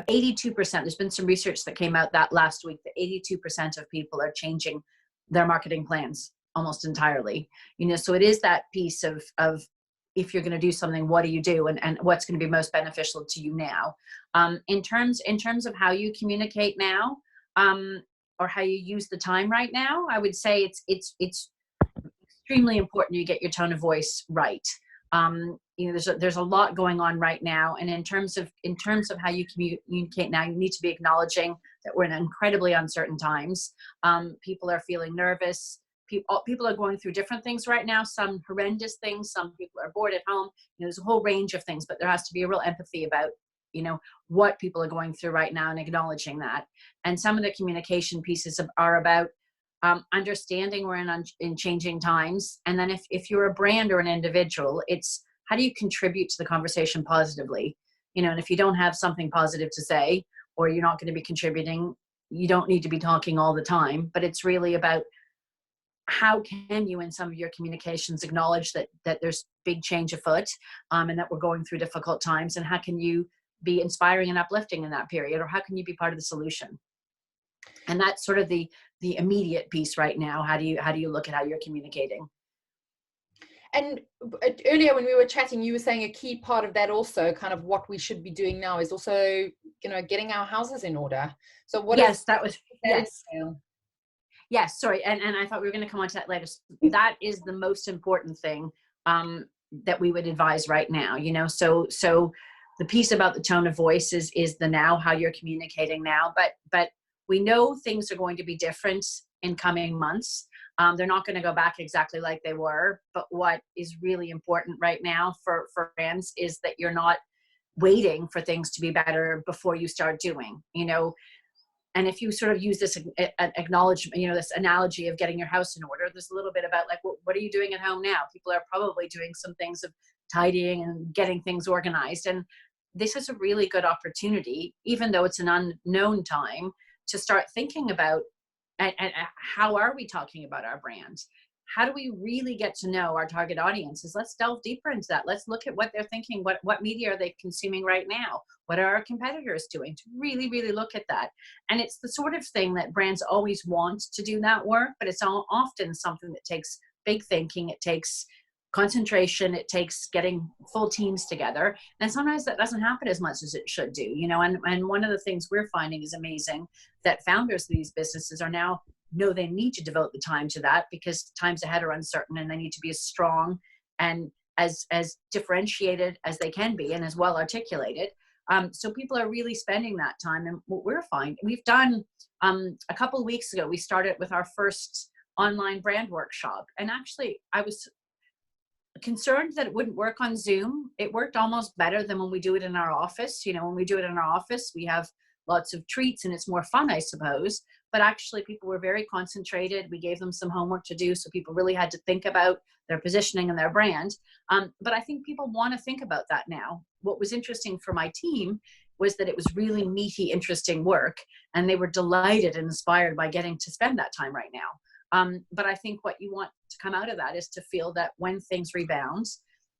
82%, there's been some research that came out that last week that 82% of people are changing their marketing plans almost entirely. So it is that piece of if you're going to do something, what do you do, and what's going to be most beneficial to you now. In terms of how you communicate now, or how you use the time right now, I would say it's extremely important you get your tone of voice right. There's a lot going on right now, and in terms of how you communicate now, you need to be acknowledging that we're in incredibly uncertain times. People are feeling nervous. People are going through different things right now, some horrendous things, some people are bored at home. There's a whole range of things, but there has to be a real empathy about what people are going through right now and acknowledging that. And some of the communication pieces are about understanding we're in changing times. And then if you're a brand or an individual, it's how do you contribute to the conversation positively? And if you don't have something positive to say, or you're not going to be contributing, you don't need to be talking all the time. But it's really about how can you in some of your communications acknowledge that there's big change afoot, and that we're going through difficult times, and how can you be inspiring and uplifting in that period, or how can you be part of the solution? And that's sort of the immediate piece right now. How do you look at how you're communicating? And earlier when we were chatting, you were saying a key part of that also, kind of what we should be doing now, is also getting our houses in order. So what yes, is that was yes. Entail? Yes, sorry, and I thought we were going to come on to that later. That is the most important thing that we would advise right now. So the piece about the tone of voice is the now, how you're communicating now. But we know things are going to be different in coming months. They're not going to go back exactly like they were. But what is really important right now for brands is that you're not waiting for things to be better before you start doing. And if you sort of use this acknowledgement, this analogy of getting your house in order, there's a little bit about like, what are you doing at home now? People are probably doing some things of tidying and getting things organized. And this is a really good opportunity, even though it's an unknown time, to start thinking about and how are we talking about our brand? How do we really get to know our target audiences? Let's delve deeper into that. Let's look at what they're thinking. What media are they consuming right now? What are our competitors doing? To really, really look at that. And it's the sort of thing that brands always want to do that work, but it's often something that takes big thinking. It takes concentration. It takes getting full teams together. And sometimes that doesn't happen as much as it should do, and one of the things we're finding is amazing that founders of these businesses are now know they need to devote the time to that, because times ahead are uncertain and they need to be as strong and as differentiated as they can be and as well articulated. So people are really spending that time. And what we're finding, we've done a couple of weeks ago, we started with our first online brand workshop. And actually I was concerned that it wouldn't work on Zoom. It worked almost better than when we do it in our office. When we do it in our office, we have lots of treats and it's more fun, I suppose. But actually people were very concentrated. We gave them some homework to do. So people really had to think about their positioning and their brand. But I think people want to think about that now. What was interesting for my team was that it was really meaty, interesting work. And they were delighted and inspired by getting to spend that time right now. But I think what you want to come out of that is to feel that when things rebound,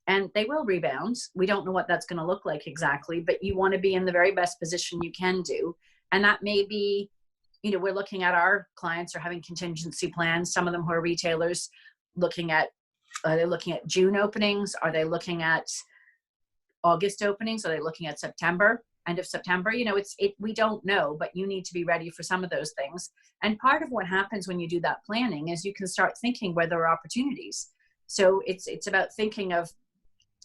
and they will rebound, we don't know what that's going to look like exactly, but you want to be in the very best position you can do. And that may be, we're looking at our clients are having contingency plans. Some of them who are retailers are they looking at June openings? Are they looking at August openings? Are they looking at September, end of September? We don't know, but you need to be ready for some of those things. And part of what happens when you do that planning is you can start thinking where there are opportunities. So it's about thinking of,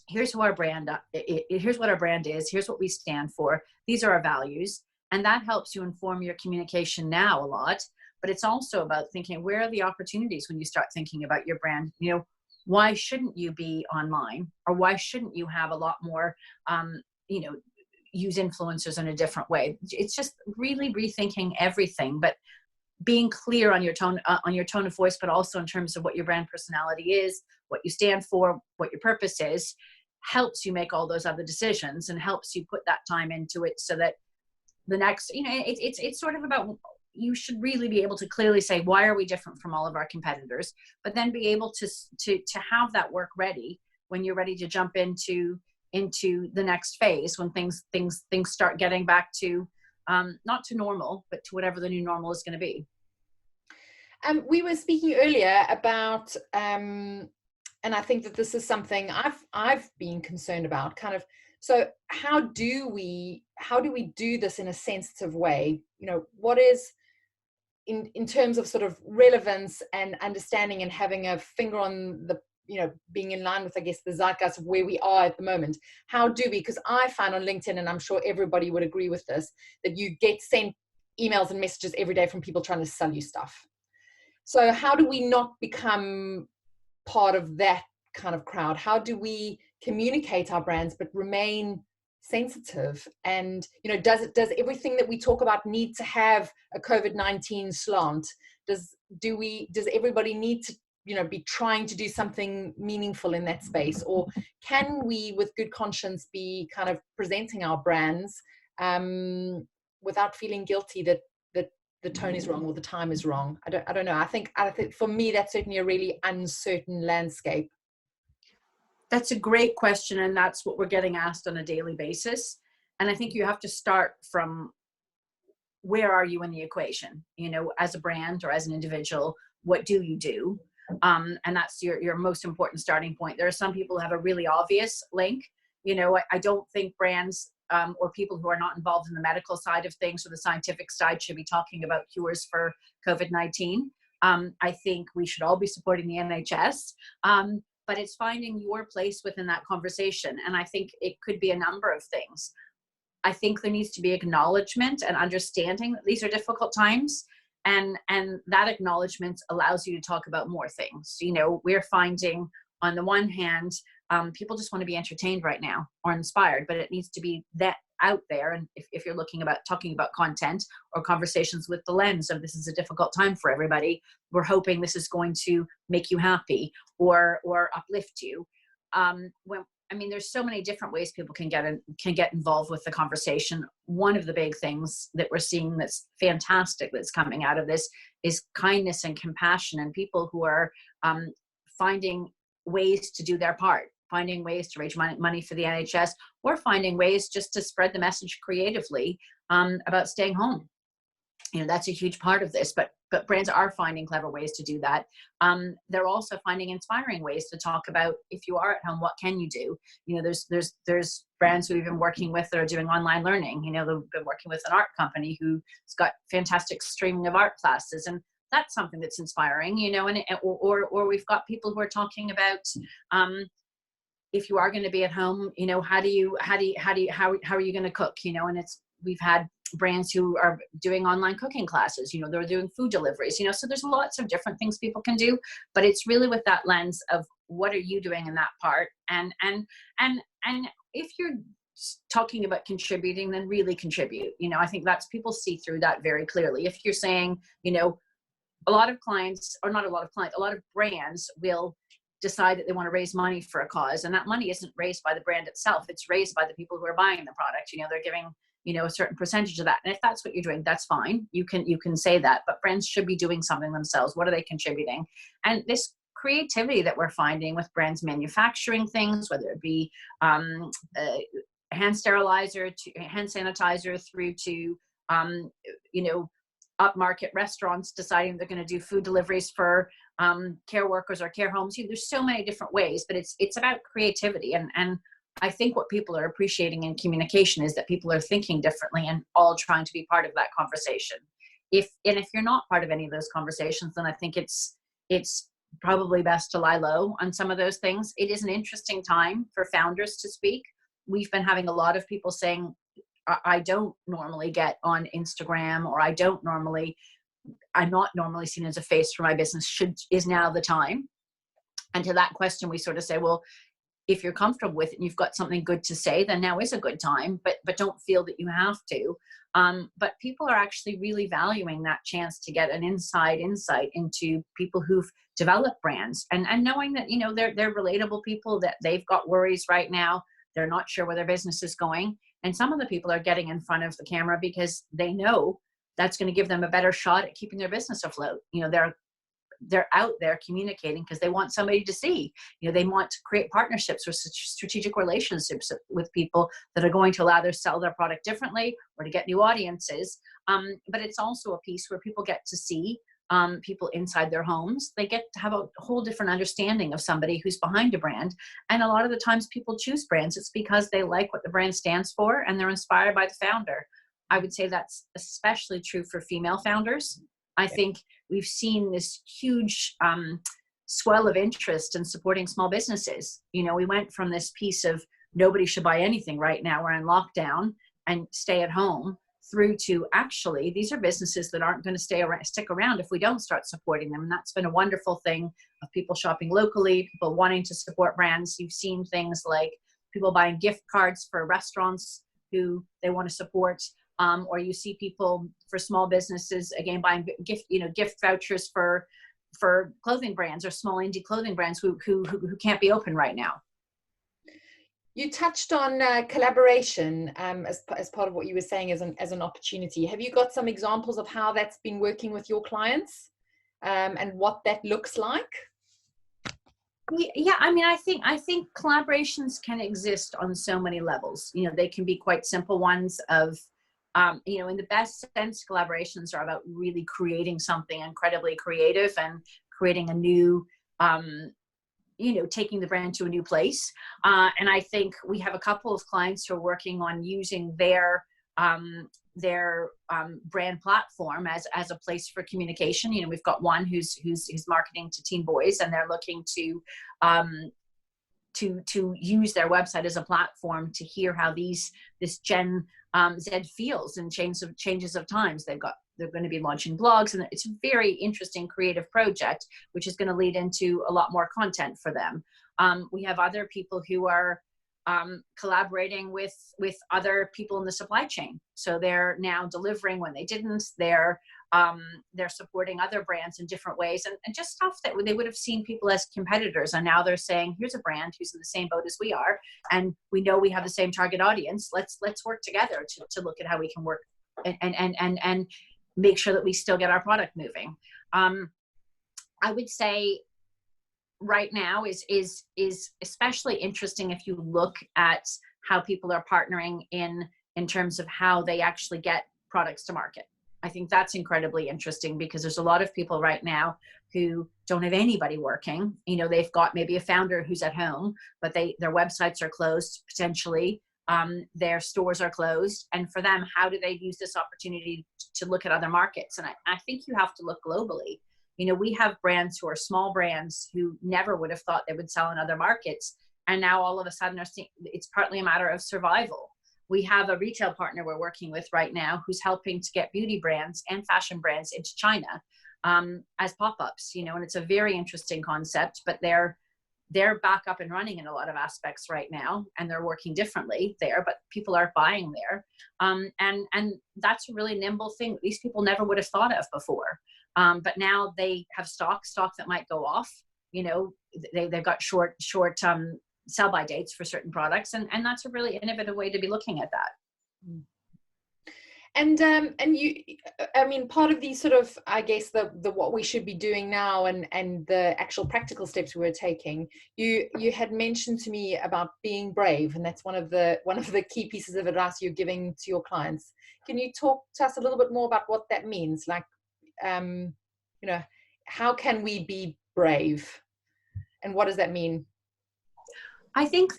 here's who our brand, here's what our brand is, here's what we stand for, these are our values. And that helps you inform your communication now a lot. But it's also about thinking, where are the opportunities when you start thinking about your brand? Why shouldn't you be online? Or why shouldn't you have a lot more, use influencers in a different way? It's just really rethinking everything, but being clear on your tone of voice, but also in terms of what your brand personality is, what you stand for, what your purpose is, helps you make all those other decisions and helps you put that time into it so that the next, it's sort of about, you should really be able to clearly say, why are we different from all of our competitors? But then be able to have that work ready when you're ready to jump into, into the next phase when things start getting back to not to normal, but to whatever the new normal is going to be. We were speaking earlier about, and I think that this is something I've been concerned about. Kind of, so how do we do this in a sensitive way? You know, what is in terms of sort of relevance and understanding and having a finger on the, you know, being in line with, I guess, the zeitgeist of where we are at the moment. How do we? Because I find on LinkedIn, and I'm sure everybody would agree with this, that you get sent emails and messages every day from people trying to sell you stuff. So how do we not become part of that kind of crowd? How do we communicate our brands but remain sensitive? And, you know, does everything that we talk about need to have a COVID-19 slant? Does everybody need to, you know, be trying to do something meaningful in that space? Or can we, with good conscience, be kind of presenting our brands without feeling guilty that the tone is wrong or the time is wrong? I don't know. I think for me, that's certainly a really uncertain landscape. That's a great question. And that's what we're getting asked on a daily basis. And I think you have to start from, where are you in the equation? You know, as a brand or as an individual, what do you do? And that's your most important starting point. There are some people who have a really obvious link. You know, I don't think brands or people who are not involved in the medical side of things or the scientific side should be talking about cures for COVID-19. I think we should all be supporting the NHS, but it's finding your place within that conversation. And I think it could be a number of things. I think there needs to be acknowledgement and understanding that these are difficult times. And that acknowledgement allows you to talk about more things. You know, we're finding on the one hand, people just want to be entertained right now or inspired, but it needs to be that out there. And if you're talking about content or conversations with the lens of, this is a difficult time for everybody, we're hoping this is going to make you happy or uplift you. There's so many different ways people can get involved with the conversation. One of the big things that we're seeing that's fantastic that's coming out of this is kindness and compassion, and people who are finding ways to do their part, finding ways to raise money for the NHS, or finding ways just to spread the message creatively about staying home. You know, that's a huge part of this, but brands are finding clever ways to do that. They're also finding inspiring ways to talk about, if you are at home, what can you do? You know, there's brands who we've been working with that are doing online learning. You know, they've been working with an art company who's got fantastic streaming of art classes, and that's something that's inspiring. You know, or we've got people who are talking about, if you are going to be at home, you know, how are you going to cook? You know, and we've had brands who are doing online cooking classes, you know, they're doing food deliveries, you know, so there's lots of different things people can do, but it's really with that lens of, what are you doing in that part? And if you're talking about contributing, then really contribute. You know, I think that's, people see through that very clearly. If you're saying, you know, a lot of brands will decide that they want to raise money for a cause, and that money isn't raised by the brand itself, it's raised by the people who are buying the product. You know, they're giving, you know, a certain percentage of that. And if that's what you're doing, that's fine. You can say that, but brands should be doing something themselves. What are they contributing? And this creativity that we're finding with brands manufacturing things, whether it be hand sterilizer to hand sanitizer through to, you know, upmarket restaurants deciding they're going to do food deliveries for care workers or care homes. You know, there's so many different ways, but it's about creativity. And I think what people are appreciating in communication is that people are thinking differently and all trying to be part of that conversation. If you're not part of any of those conversations, then I think it's probably best to lie low on some of those things. It is an interesting time for founders to speak. We've been having a lot of people saying, I don't normally get on Instagram, or I'm not normally seen as a face for my business. Is now the time? And to that question, we sort of say, well, if you're comfortable with it and you've got something good to say, then now is a good time, but don't feel that you have to. But people are actually really valuing that chance to get an insight into people who've developed brands, and knowing that, you know, they're relatable people, that they've got worries right now. They're not sure where their business is going. And some of the people are getting in front of the camera because they know that's going to give them a better shot at keeping their business afloat. You know, they're out there communicating because they want somebody to see. They want to create partnerships or strategic relationships with people that are going to allow them to sell their product differently or to get new audiences. But it's also a piece where people get to see people inside their homes. They get to have a whole different understanding of somebody who's behind a brand. And a lot of the times people choose brands, it's because they like what the brand stands for and they're inspired by the founder. I would say that's especially true for female founders. I think we've seen this huge swell of interest in supporting small businesses. We went from this piece of nobody should buy anything right now, we're in lockdown and stay at home, through to actually these are businesses that aren't going to stick around if we don't start supporting them. And that's been a wonderful thing of people shopping locally, people wanting to support brands. You've seen things like people buying gift cards for restaurants who they want to support. Or you see people for small businesses, again, buying gift vouchers for clothing brands or small indie clothing brands who can't be open right now. You touched on collaboration as part of what you were saying as an opportunity. Have you got some examples of how that's been working with your clients and what that looks like? Yeah, I think collaborations can exist on so many levels. They can be quite simple ones of, in the best sense, collaborations are about really creating something incredibly creative and creating a new, taking the brand to a new place. And I think we have a couple of clients who are working on using their brand platform as a place for communication. We've got one who's marketing to teen boys, and they're looking to use their website as a platform to hear how this Gen Z feels and changes of times. They're going to be launching blogs, and it's a very interesting creative project, which is going to lead into a lot more content for them. We have other people who are collaborating with other people in the supply chain. So they're now delivering when they didn't. They're supporting other brands in different ways, and just stuff that they would have seen people as competitors. And now they're saying, here's a brand who's in the same boat as we are, and we know we have the same target audience. Let's work together to look at how we can work and make sure that we still get our product moving. I would say right now is especially interesting if you look at how people are partnering in terms of how they actually get products to market. I think that's incredibly interesting because there's a lot of people right now who don't have anybody working. They've got maybe a founder who's at home, but their websites are closed potentially. Their stores are closed. And for them, how do they use this opportunity to look at other markets? And I think you have to look globally. We have brands who are small brands who never would have thought they would sell in other markets. And now all of a sudden it's partly a matter of survival. We have a retail partner we're working with right now who's helping to get beauty brands and fashion brands into China as pop-ups, and it's a very interesting concept, but they're back up and running in a lot of aspects right now, and they're working differently there, but people are buying there. And that's a really nimble thing these people never would have thought of before. But now they have stock that might go off. They've got short sell-by dates for certain products, and that's a really innovative way to be looking at that. And you, part of the sort of, I guess, the what we should be doing now and the actual practical steps we're taking, you had mentioned to me about being brave, and that's one of the key pieces of advice you're giving to your clients. Can you talk to us a little bit more about what that means? Like, how can we be brave, and what does that mean? I think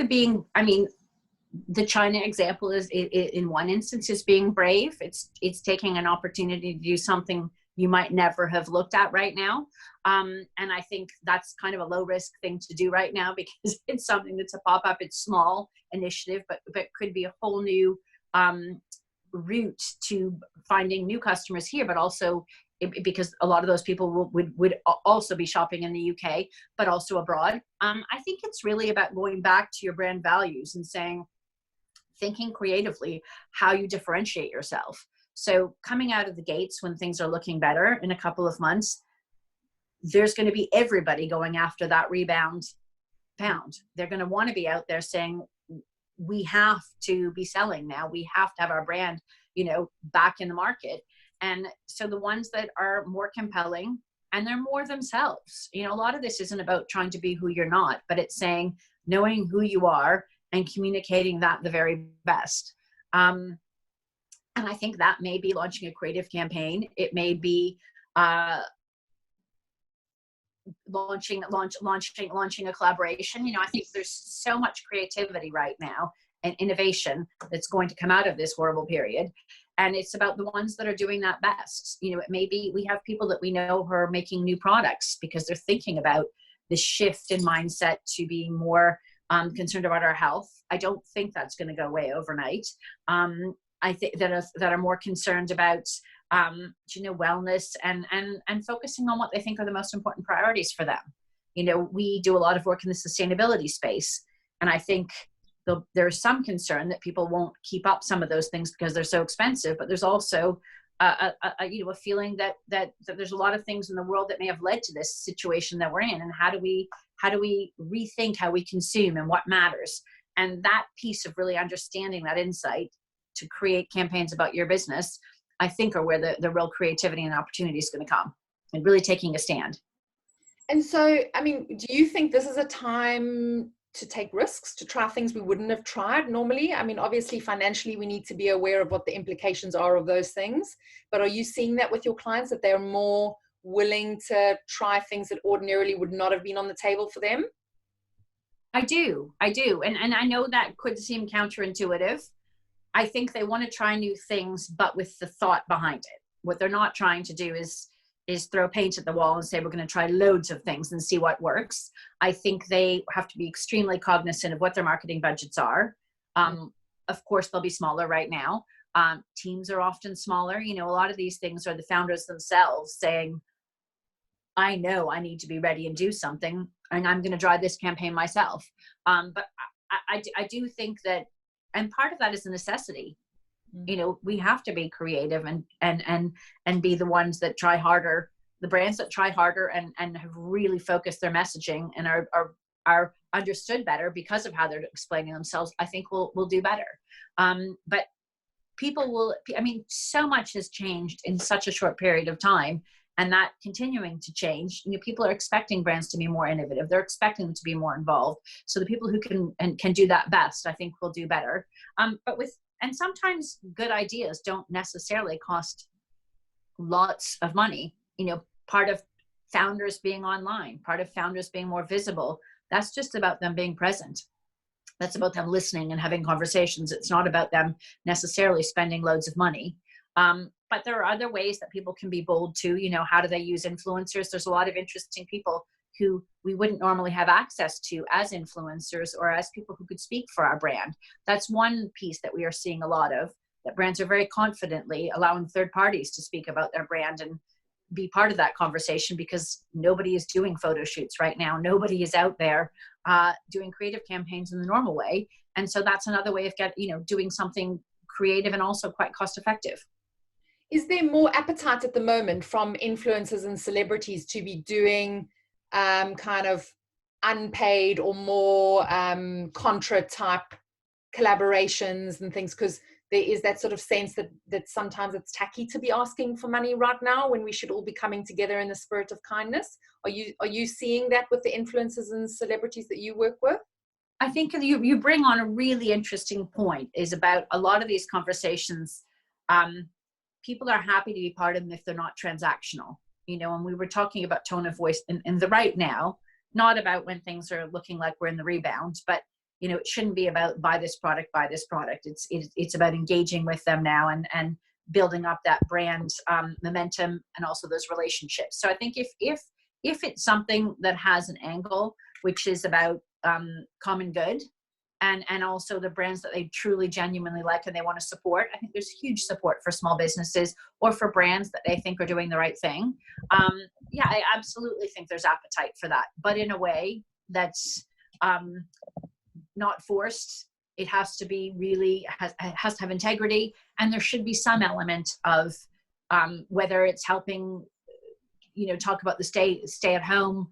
the China example is in one instance is being brave. It's taking an opportunity to do something you might never have looked at right now. And I think that's kind of a low risk thing to do right now because it's something that's a pop-up, it's small initiative, but could be a whole new route to finding new customers here, but also because a lot of those people would also be shopping in the UK, but also abroad. I think it's really about going back to your brand values and thinking creatively how you differentiate yourself. So coming out of the gates when things are looking better in a couple of months, there's going to be everybody going after that rebound pound. They're going to want to be out there saying, we have to be selling now. We have to have our brand, back in the market. And so the ones that are more compelling and they're more themselves. You know, a lot of this isn't about trying to be who you're not, but it's saying, knowing who you are and communicating that the very best. And I think that may be launching a creative campaign. It may be launching a collaboration. You know, I think there's so much creativity right now and innovation that's going to come out of this horrible period. And it's about the ones that are doing that best. You know, it may be we have people that we know who are making new products because they're thinking about the shift in mindset to being more concerned about our health. I don't think that's going to go away overnight. I think that are more concerned about you know, wellness and focusing on what they think are the most important priorities for them. You know, we do a lot of work in the sustainability space, and I think there's some concern that people won't keep up some of those things because they're so expensive. But there's also you know, a feeling that there's a lot of things in the world that may have led to this situation that we're in, and how do we rethink how we consume and what matters. And that piece of really understanding that insight to create campaigns about your business, I think, are where the real creativity and opportunity is going to come, and really taking a stand. And so, I mean, do you think this is a time to take risks, to try things we wouldn't have tried normally? I mean, obviously, financially, we need to be aware of what the implications are of those things. But are you seeing that with your clients, that they're more willing to try things that ordinarily would not have been on the table for them? I do. And I know that could seem counterintuitive. I think they want to try new things, but with the thought behind it. What they're not trying to do is throw paint at the wall and say, we're going to try loads of things and see what works. I think they have to be extremely cognizant of what their marketing budgets are. Of course, they'll be smaller right now. Teams are often smaller. You know, a lot of these things are the founders themselves saying, I know I need to be ready and do something, and I'm going to drive this campaign myself. But I do think that, and part of that is a necessity. You know, we have to be creative and be the ones that try harder, the brands that try harder and have really focused their messaging and are understood better because of how they're explaining themselves. I think we'll do better. But people will, I mean, so much has changed in such a short period of time, and that continuing to change. You know, people are expecting brands to be more innovative. They're expecting them to be more involved. So the people who can do that best, I think, will do better. And sometimes good ideas don't necessarily cost lots of money. You know, part of founders being online, part of founders being more visible, that's just about them being present. That's about them listening and having conversations. It's not about them necessarily spending loads of money. But there are other ways that people can be bold too. You know, how do they use influencers? There's a lot of interesting people who we wouldn't normally have access to as influencers or as people who could speak for our brand. That's one piece that we are seeing a lot of, that brands are very confidently allowing third parties to speak about their brand and be part of that conversation, because nobody is doing photo shoots right now. Nobody is out there doing creative campaigns in the normal way. And so that's another way of doing something creative and also quite cost effective. Is there more appetite at the moment from influencers and celebrities to be doing kind of unpaid or more contra type collaborations and things? Because there is that sort of sense that sometimes it's tacky to be asking for money right now when we should all be coming together in the spirit of kindness. Are you seeing that with the influencers and celebrities that you work with? I think you bring on a really interesting point, is about a lot of these conversations. People are happy to be part of them if they're not transactional, you know, and we were talking about tone of voice in the right now, not about when things are looking like we're in the rebound, but, you know, it shouldn't be about buy this product. It's about engaging with them now and building up that brand momentum and also those relationships. So I think if it's something that has an angle, which is about common good, and also the brands that they truly genuinely like and they want to support, I think there's huge support for small businesses or for brands that they think are doing the right thing. Yeah, I absolutely think there's appetite for that, but in a way that's not forced. It has to be really, has to have integrity, and there should be some element of whether it's helping, you know, talk about the stay at home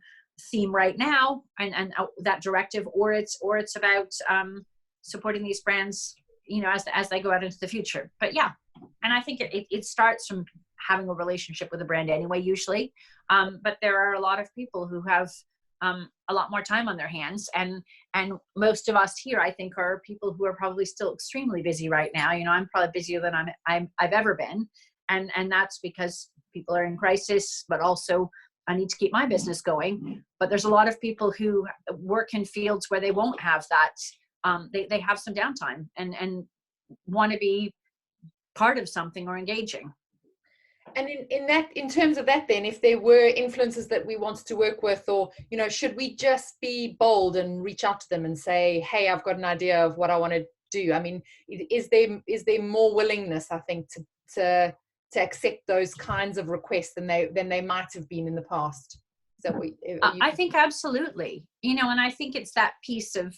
theme right now and that directive, or it's about supporting these brands, you know, as they go out into the future. But yeah, and I think it starts from having a relationship with a brand anyway, usually. But there are a lot of people who have a lot more time on their hands, and most of us here, I think, are people who are probably still extremely busy right now. I'm probably busier than I've ever been, and that's because people are in crisis, but also I need to keep my business going. But there's a lot of people who work in fields where they won't have that. They have some downtime and want to be part of something or engaging. And in terms of that, then, if there were influencers that we wanted to work with, or should we just be bold and reach out to them and say, hey, I've got an idea of what I want to do? I mean, is there more willingness, I think, to accept those kinds of requests than they might have been in the past? Is that what I think absolutely. And I think it's that piece of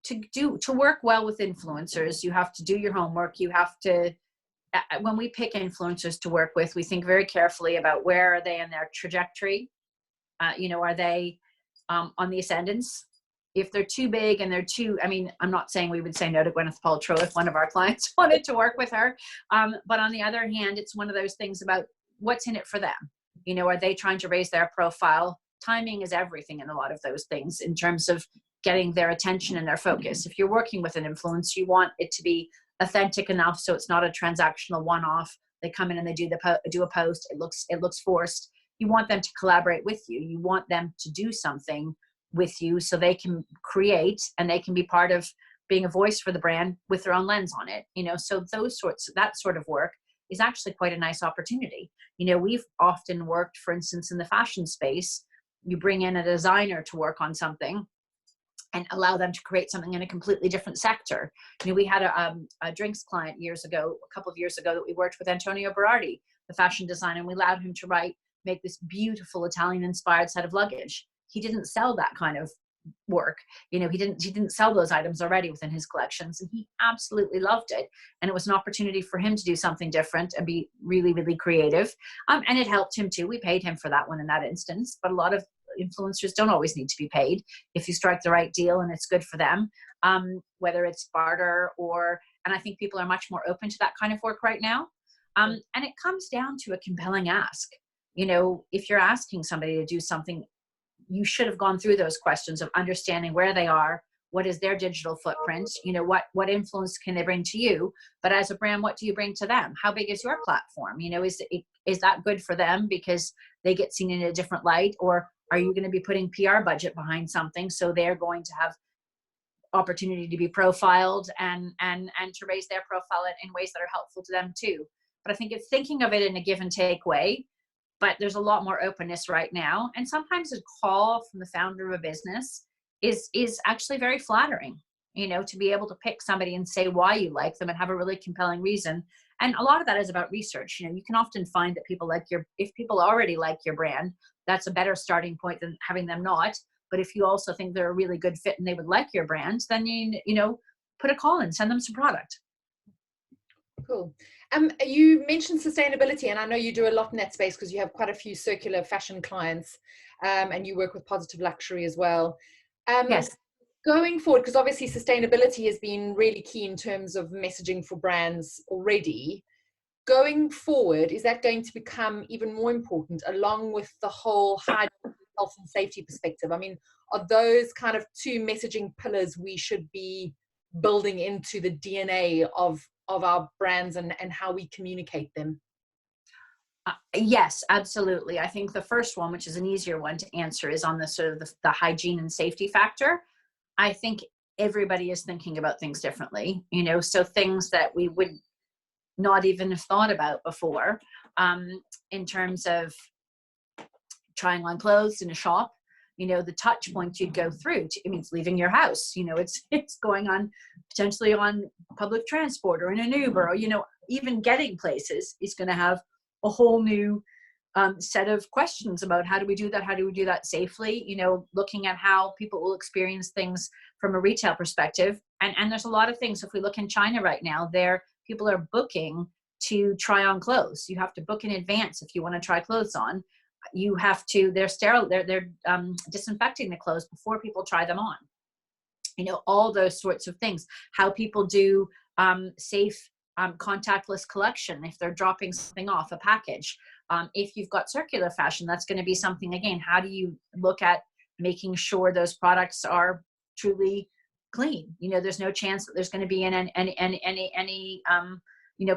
to work well with influencers, you have to do your homework. You have to, when we pick influencers to work with, we think very carefully about where are they in their trajectory. Are they on the ascendance? If they're too big and I'm not saying we would say no to Gwyneth Paltrow if one of our clients wanted to work with her. But on the other hand, it's one of those things about what's in it for them. Are they trying to raise their profile? Timing is everything in a lot of those things in terms of getting their attention and their focus. If you're working with an influencer, you want it to be authentic enough so it's not a transactional one-off. They come in and they do a post. It looks forced. You want them to collaborate with you. You want them to do something with you so they can create and they can be part of being a voice for the brand with their own lens on it. So that sort of work is actually quite a nice opportunity. We've often worked, for instance, in the fashion space. You bring in a designer to work on something and allow them to create something in a completely different sector. We had a drinks client a couple of years ago, that we worked with Antonio Berardi, the fashion designer, and we allowed him to make this beautiful Italian-inspired set of luggage. He didn't sell that kind of work. He didn't sell those items already within his collections, and he absolutely loved it. And it was an opportunity for him to do something different and be really, really creative. And it helped him too. We paid him for that one in that instance, but a lot of influencers don't always need to be paid if you strike the right deal and it's good for them, whether it's barter and I think people are much more open to that kind of work right now. And it comes down to a compelling ask. If you're asking somebody to do something, you should have gone through those questions of understanding where they are, what is their digital footprint, what influence can they bring to you, but as a brand, what do you bring to them? How big is your platform? Is that good for them because they get seen in a different light, or are you going to be putting PR budget behind something so they're going to have opportunity to be profiled and to raise their profile in ways that are helpful to them too? But I think it's thinking of it in a give and take way. But there's a lot more openness right now. And sometimes a call from the founder of a business is actually very flattering, to be able to pick somebody and say why you like them and have a really compelling reason. And a lot of that is about research. You can often find that if people already like your brand, that's a better starting point than having them not. But if you also think they're a really good fit and they would like your brand, then put a call in, send them some product. Cool. You mentioned sustainability, and I know you do a lot in that space because you have quite a few circular fashion clients, and you work with Positive Luxury as well. Yes. Going forward, because obviously sustainability has been really key in terms of messaging for brands already. Going forward, is that going to become even more important along with the whole health and safety perspective? I mean, are those kind of two messaging pillars we should be building into the DNA of our brands and how we communicate them? Yes, absolutely. I think the first one, which is an easier one to answer, is on the sort of the hygiene and safety factor. I think everybody is thinking about things differently, so things that we would not even have thought about before, in terms of trying on clothes in a shop. The touch points you'd go through it means leaving your house, it's going on potentially on public transport or in an Uber, or even getting places is going to have a whole new set of questions about how do we do that safely, looking at how people will experience things from a retail perspective. And there's a lot of things. If we look in China right now, people are booking to try on clothes. You have to book in advance if you want to try clothes on. You have to, they're sterile, they're disinfecting the clothes before people try them on. All those sorts of things. How people do safe contactless collection if they're dropping something off a package. If you've got circular fashion, that's going to be something, again, how do you look at making sure those products are truly clean? There's no chance that there's going to be any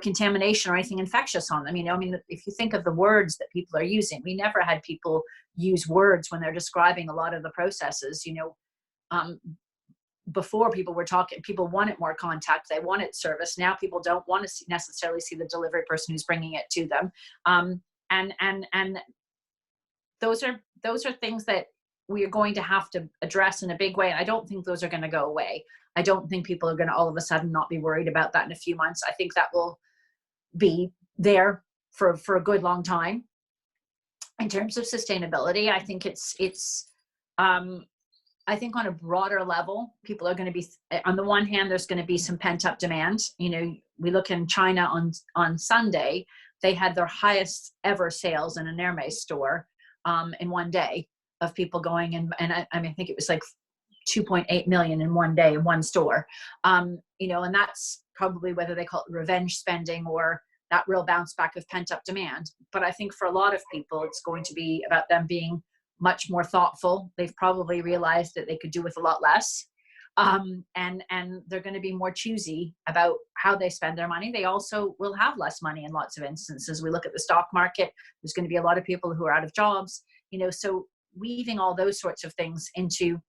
contamination or anything infectious on them. If you think of the words that people are using, we never had people use words when they're describing a lot of the processes. Before, people wanted more contact, they wanted service. Now people don't want to necessarily see the delivery person who's bringing it to them. And those are things that we are going to have to address in a big way. And I don't think those are going to go away. I don't think people are going to all of a sudden not be worried about that in a few months. I think that will be there for a good long time. In terms of sustainability, I think I think on a broader level, people are going to be, on the one hand, there's going to be some pent up demand. We look in China on Sunday, they had their highest ever sales in an Hermes store in one day, of people going and I think it was like 2.8 million in one day in one store. And that's probably, whether they call it revenge spending or that real bounce back of pent up demand. But I think for a lot of people, it's going to be about them being much more thoughtful. They've probably realized that they could do with a lot less. And they're going to be more choosy about how they spend their money. They also will have less money in lots of instances. We look at the stock market, there's going to be a lot of people who are out of jobs, so weaving all those sorts of things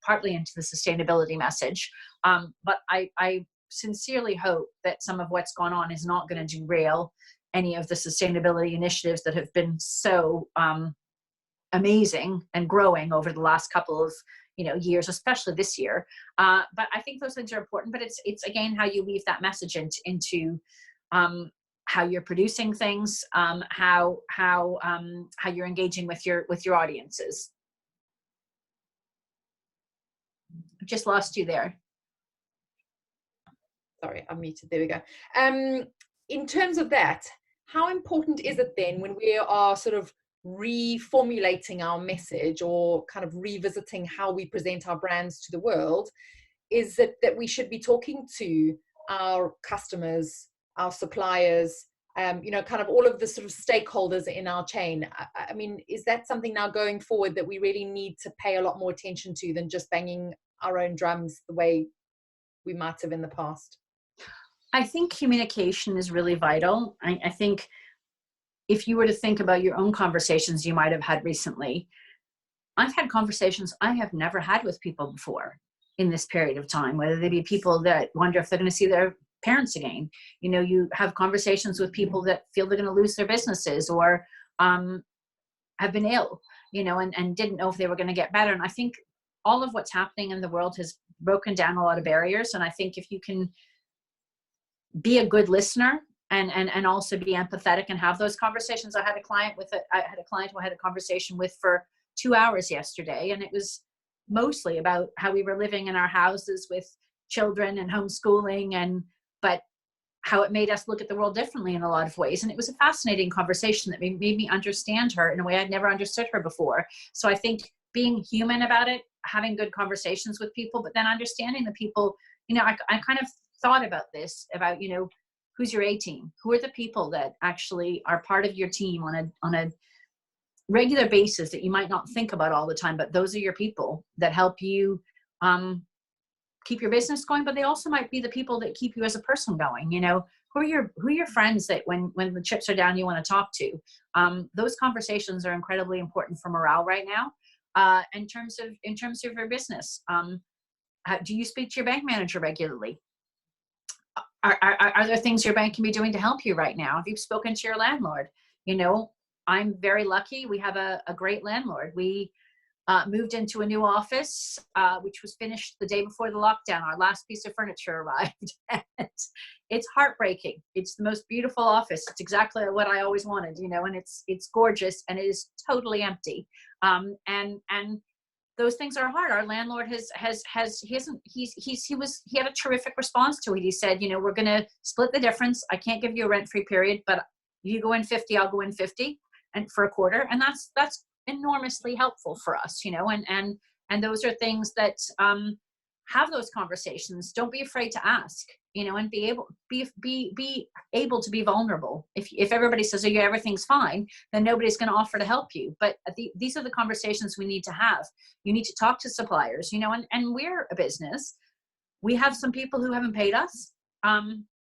partly into the sustainability message. But I sincerely hope that some of what's gone on is not going to derail any of the sustainability initiatives that have been so amazing and growing over the last couple of years, especially this year. But I think those things are important. But it's again how you weave that message into how you're producing things, how you're engaging with your audiences. I've just lost you there. Sorry, I'm muted. There we go. In terms of that, how important is it then when we are sort of reformulating our message or kind of revisiting how we present our brands to the world, is it that we should be talking to our customers, our suppliers, kind of all of the sort of stakeholders in our chain? I mean, is that something now going forward that we really need to pay a lot more attention to than just banging our own drums the way we might have in the past? I think communication is really vital. I think if you were to think about your own conversations you might have had recently, I've had conversations I have never had with people before in this period of time, whether they be people that wonder if they're going to see their parents again. You have conversations with people that feel they're going to lose their businesses or have been ill, and didn't know if they were going to get better. And I think all of what's happening in the world has broken down a lot of barriers. And I think if you can be a good listener and also be empathetic and have those conversations. I had a client who I had a conversation with for 2 hours yesterday, and it was mostly about how we were living in our houses with children and homeschooling, but how it made us look at the world differently in a lot of ways. And it was a fascinating conversation that made me understand her in a way I'd never understood her before. So I think being human about it, having good conversations with people, but then understanding the people, I kind of thought about this, about, who's your A team? Who are the people that actually are part of your team on a regular basis that you might not think about all the time, but those are your people that help you keep your business going, but they also might be the people that keep you as a person going. Who are your friends that when the chips are down, you want to talk to? Those conversations are incredibly important for morale right now. In terms of your business, do you speak to your bank manager regularly? Are there things your bank can be doing to help you right now? Have you spoken to your landlord? I'm very lucky. We have a great landlord. We moved into a new office, which was finished the day before the lockdown. Our last piece of furniture arrived. And it's heartbreaking. It's the most beautiful office. It's exactly what I always wanted, and it's gorgeous, and it is totally empty. And those things are hard. Our landlord he had a terrific response to it. He said, we're going to split the difference. I can't give you a rent-free period, but you go in 50, I'll go in 50 and for a quarter. And that's enormously helpful for us, and those are things that have those conversations. Don't be afraid to ask, and be able to be vulnerable. If everybody says, oh yeah, everything's fine, then nobody's going to offer to help you. But these are the conversations we need to have. You need to talk to suppliers, and we're a business. We have some people who haven't paid us.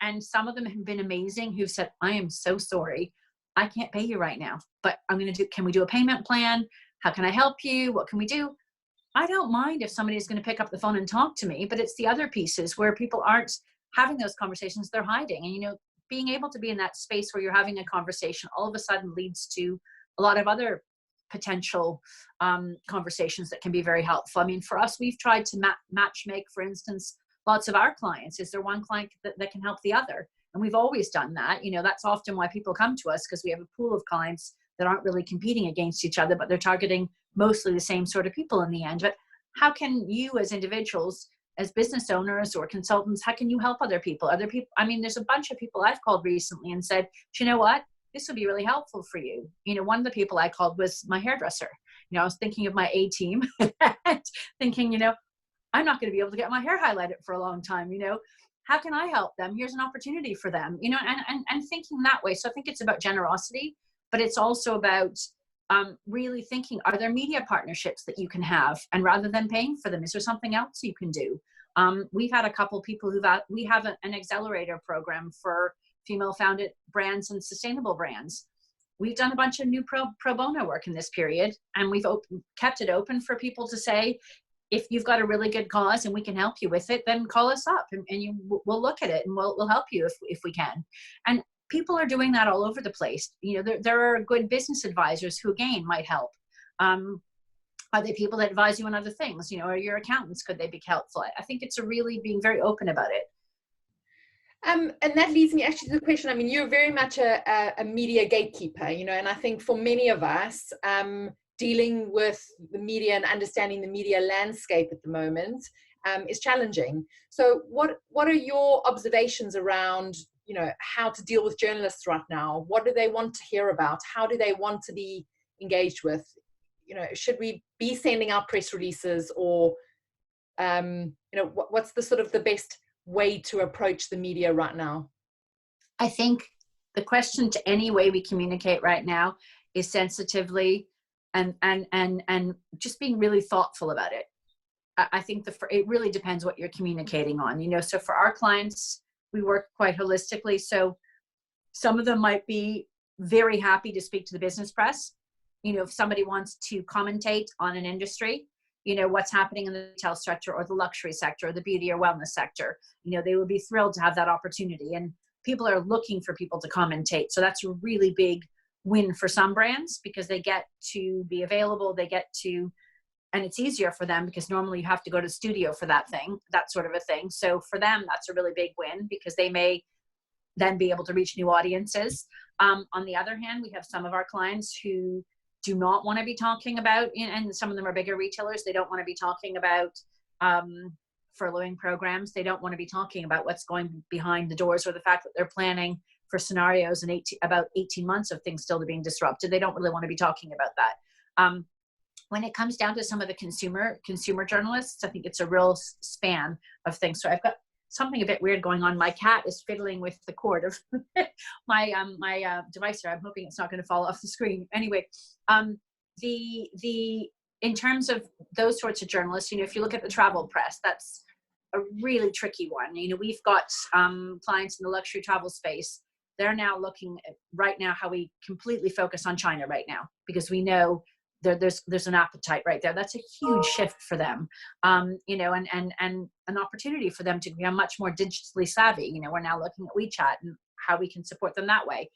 And some of them have been amazing, who've said, I am so sorry, I can't pay you right now, but can we do a payment plan? How can I help you? What can we do? I don't mind if somebody is going to pick up the phone and talk to me, but it's the other pieces where people aren't having those conversations, they're hiding. And, being able to be in that space where you're having a conversation all of a sudden leads to a lot of other potential conversations that can be very helpful. I mean, for us, we've tried to match make, for instance, lots of our clients. Is there one client that can help the other? And we've always done that. That's often why people come to us, because we have a pool of clients that aren't really competing against each other, but they're targeting mostly the same sort of people in the end. But how can you as individuals, as business owners or consultants, how can you help other people? I mean, there's a bunch of people I've called recently and said, do you know what? This would be really helpful for you. One of the people I called was my hairdresser. I was thinking of my A team and thinking, I'm not going to be able to get my hair highlighted for a long time. How can I help them? Here's an opportunity for them, and thinking that way. So I think it's about generosity, but it's also about really thinking, are there media partnerships that you can have? And rather than paying for them, is there something else you can do? We've had a couple people we have an accelerator program for female founded brands and sustainable brands. We've done a bunch of new pro bono work in this period, and we've kept it open for people to say, if you've got a really good cause and we can help you with it, then call us up and we'll look at it and we'll help you if we can. And people are doing that all over the place. There are good business advisors who again might help. Are they people that advise you on other things? Are your accountants, could they be helpful? I think it's really being very open about it. And that leads me actually to the question. I mean, you're very much a media gatekeeper, and I think for many of us, dealing with the media and understanding the media landscape at the moment is challenging. So what are your observations around, how to deal with journalists right now? What do they want to hear about? How do they want to be engaged with? Should we be sending out press releases, or, what's the sort of the best way to approach the media right now? I think the question to any way we communicate right now is sensitively and just being really thoughtful about it. I think it really depends what you're communicating on, so for our clients, we work quite holistically. So some of them might be very happy to speak to the business press. If somebody wants to commentate on an industry, what's happening in the retail sector or the luxury sector or the beauty or wellness sector, they would be thrilled to have that opportunity. And people are looking for people to commentate. So that's a really big win for some brands, because they get to be available, and it's easier for them because normally you have to go to the studio for that sort of a thing. So for them, that's a really big win, because they may then be able to reach new audiences. On the other hand, we have some of our clients who do not want to be talking about, and some of them are bigger retailers, they don't want to be talking about furloughing programs. They don't want to be talking about what's going behind the doors, or the fact that they're planning for scenarios in about 18 months of things still being disrupted. They don't really want to be talking about that. When it comes down to some of the consumer journalists, I think it's a real span of things. So I've got something a bit weird going on. My cat is fiddling with the cord of my device here. I'm hoping it's not going to fall off the screen. Anyway, in terms of those sorts of journalists, if you look at the travel press, that's a really tricky one. We've got clients in the luxury travel space. They're now looking at right now how we completely focus on China right now, because we know there's an appetite right there. That's a huge shift for them, and an opportunity for them to become much more digitally savvy. We're now looking at WeChat and how we can support them that way.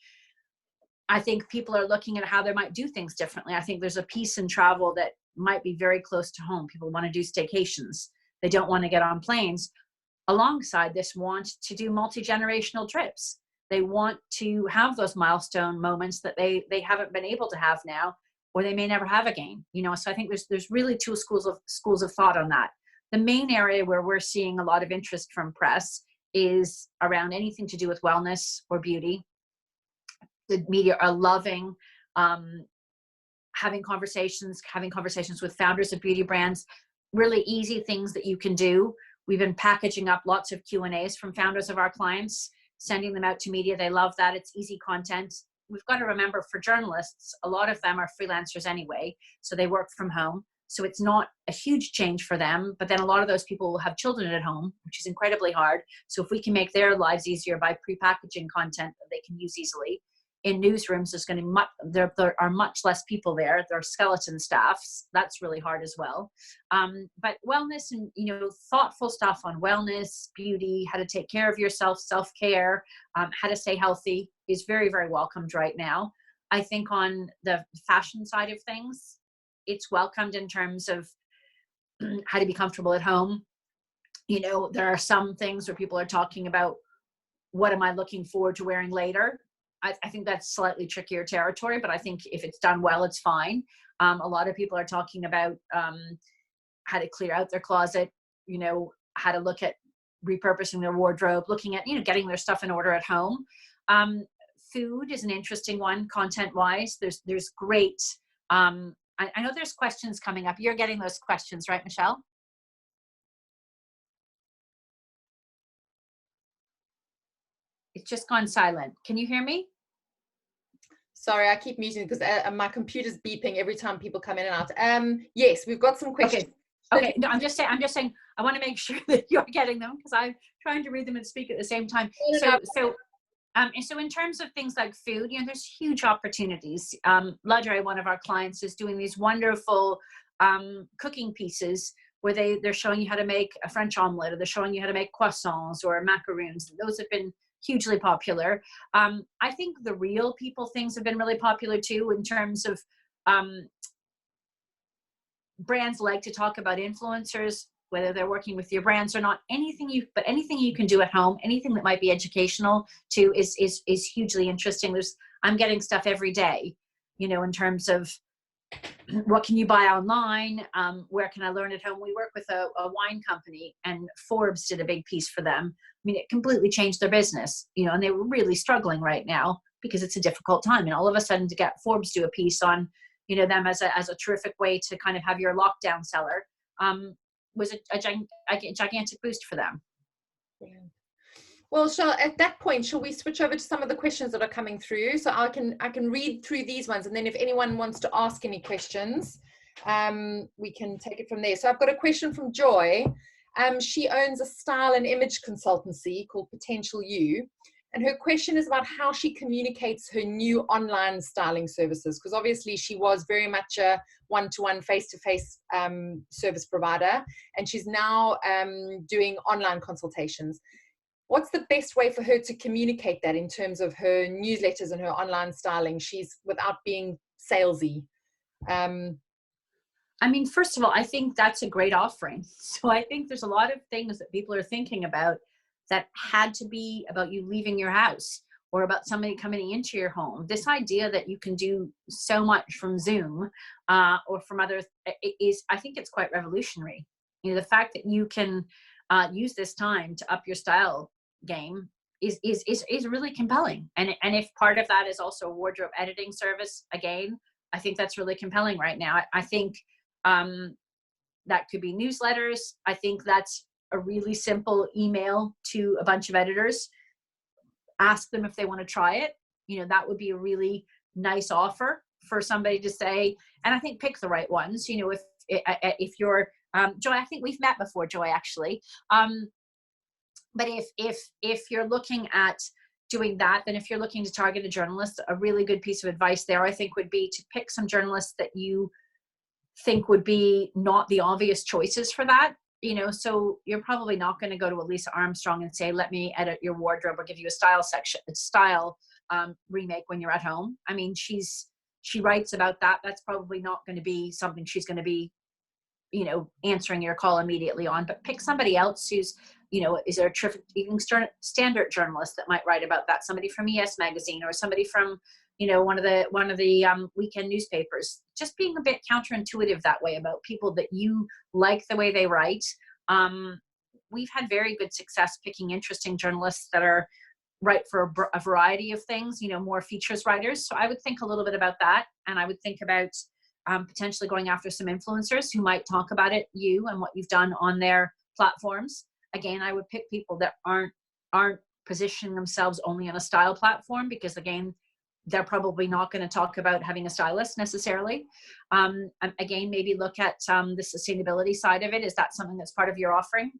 I think people are looking at how they might do things differently. I think there's a piece in travel that might be very close to home. People want to do staycations. They don't want to get on planes. Alongside this, want to do multi-generational trips. They want to have those milestone moments that they haven't been able to have now, or they may never have again. So I think there's really two schools of thought on that. The main area where we're seeing a lot of interest from press is around anything to do with wellness or beauty. The media are loving having conversations with founders of beauty brands, really easy things that you can do We've been packaging up lots of Q&As from founders of our clients, sending them out to media. They love that. It's easy content. We've got to remember, for journalists, a lot of them are freelancers anyway, so they work from home. So it's not a huge change for them, but then a lot of those people will have children at home, which is incredibly hard. So if we can make their lives easier by prepackaging content that they can use easily. In newsrooms, there are much less people there. There are skeleton staffs. That's really hard as well. But wellness and, thoughtful stuff on wellness, beauty, how to take care of yourself, self-care, how to stay healthy is very, very welcomed right now. I think on the fashion side of things, it's welcomed in terms of how to be comfortable at home. There are some things where people are talking about, what am I looking forward to wearing later? I think that's slightly trickier territory, but I think if it's done well, it's fine. A lot of people are talking about how to clear out their closet, how to look at repurposing their wardrobe, looking at, getting their stuff in order at home. Food is an interesting one, content-wise. There's great, I know there's questions coming up. You're getting those questions, right, Michelle? It's just gone silent. Can you hear me? Sorry, I keep muting because my computer's beeping every time people come in and out. Yes, we've got some questions. Okay. No, I'm just saying, I want to make sure that you're getting them because I'm trying to read them and speak at the same time. So in terms of things like food, there's huge opportunities. Ladre, one of our clients, is doing these wonderful cooking pieces where they're showing you how to make a French omelette, or they're showing you how to make croissants or macaroons. Those have been hugely popular. I think the real people things have been really popular too, in terms of brands like to talk about influencers, whether they're working with your brands or not. Anything you can do at home, anything that might be educational too, is hugely interesting. I'm getting stuff every day, in terms of what can you buy online? Where can I learn at home? We work with a wine company, and Forbes did a big piece for them. It completely changed their business, and they were really struggling right now because it's a difficult time. And all of a sudden, to get Forbes do a piece on, them as a terrific way to kind of have your lockdown seller, was a gigantic boost for them. Yeah. Well, at that point, shall we switch over to some of the questions that are coming through? So I can read through these ones, and then if anyone wants to ask any questions, we can take it from there. So I've got a question from Joy. She owns a style and image consultancy called Potential You, and her question is about how she communicates her new online styling services, because obviously she was very much a one-to-one, face-to-face service provider, and she's now doing online consultations. What's the best way for her to communicate that in terms of her newsletters and her online styling? She's without being salesy. First of all, I think that's a great offering. So I think there's a lot of things that people are thinking about that had to be about you leaving your house or about somebody coming into your home. This idea that you can do so much from Zoom or from others I think it's quite revolutionary. The fact that you can use this time to up your style game is really compelling. And if part of that is also a wardrobe editing service, again, I think that's really compelling right now. I think that could be newsletters. I think that's a really simple email to a bunch of editors. Ask them if they want to try it. That would be a really nice offer for somebody to say, and I think pick the right ones. If you're Joy, I think we've met before, Joy, actually. But if you're looking at doing that, then if you're looking to target a journalist, a really good piece of advice there, I think, would be to pick some journalists that you think would be not the obvious choices for that. So you're probably not going to go to Elisa Armstrong and say, let me edit your wardrobe or give you a style remake when you're at home. She writes about that. That's probably not going to be something she's going to be, answering your call immediately on. But pick somebody else who's, is there a terrific Evening Standard journalist that might write about that? Somebody from ES Magazine, or somebody from, one of the weekend newspapers. Just being a bit counterintuitive that way about people that you like the way they write. We've had very good success picking interesting journalists that are right for a variety of things, more features writers. So I would think a little bit about that. And I would think about potentially going after some influencers who might talk about you and what you've done on their platforms. again, I would pick people that aren't positioning themselves only on a style platform, because again, they're probably not going to talk about having a stylist necessarily. And again, maybe look at the sustainability side of it. Is that something that's part of your offering?